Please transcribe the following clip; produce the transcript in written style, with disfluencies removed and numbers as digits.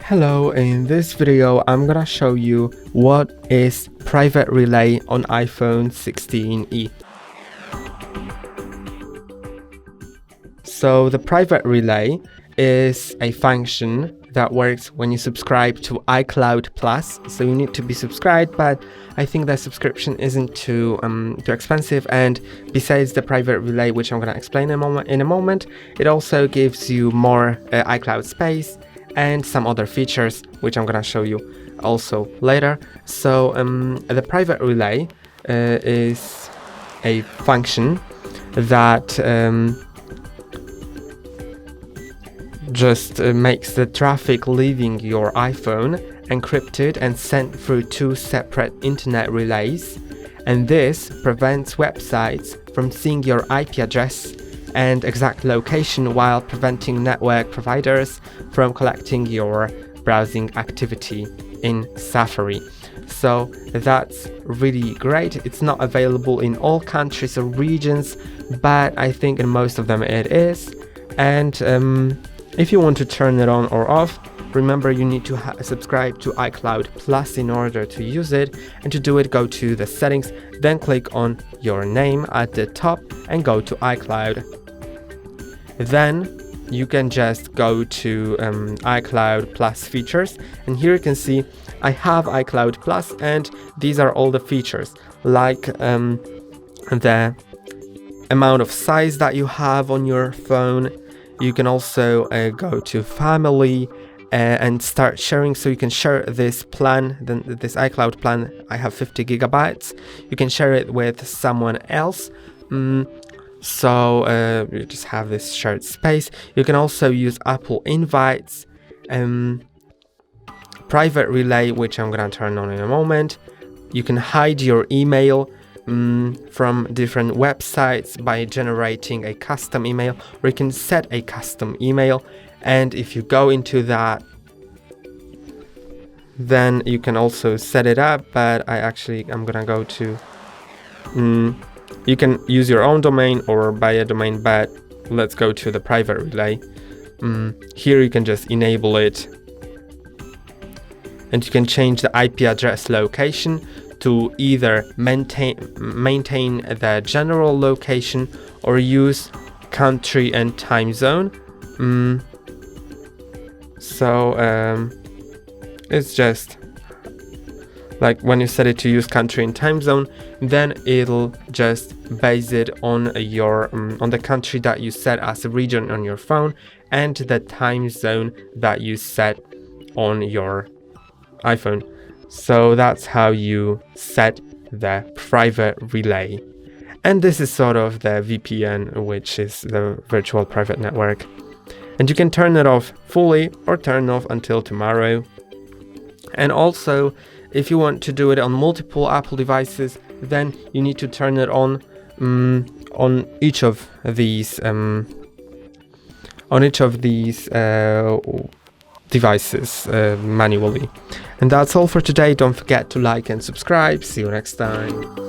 Hello, in this video I'm gonna show you what is private relay on iPhone 16e. So the private relay is a function that works when you subscribe to iCloud Plus. So you need to be subscribed, but I think that subscription isn't too expensive, and besides the private relay, which I'm gonna explain in a moment, it also gives you more iCloud space and some other features which I'm gonna show you also later. So the private relay is a function that just makes the traffic leaving your iPhone encrypted and sent through two separate internet relays, and this prevents websites from seeing your IP address and exact location, while preventing network providers from collecting your browsing activity in Safari. So that's really great. It's not available in all countries or regions, but I think in most of them it is. And if you want to turn it on or off, remember you need to subscribe to iCloud Plus in order to use it. And to do it, go to the settings, then click on your name at the top and go to iCloud. Then you can just go to iCloud Plus features, and here you can see I have iCloud Plus, and these are all the features, like the amount of size that you have on your phone. You can also go to family and start sharing, so you can share this plan, this iCloud plan. I have 50 gigabytes. You can share it with someone else. So you just have this shared space. You can also use Apple invites, private relay, which I'm gonna turn on in a moment. You can hide your email from different websites by generating a custom email, or you can set a custom email, and if you go into that, then you can also set it up. But I'm gonna go to you can use your own domain or buy a domain, but let's go to the private relay. Here you can just enable it, and you can change the IP address location to either maintain the general location or use country and time zone. It's just like when you set it to use country and time zone, then it'll just base it on your on the country that you set as a region on your phone and the time zone that you set on your iPhone. So that's how you set the private relay. And this is sort of the VPN, which is the virtual private network. And you can turn it off fully or turn off until tomorrow. And also, if you want to do it on multiple Apple devices, then you need to turn it on each of these devices manually. And that's all for today. Don't forget to like and subscribe. See you next time.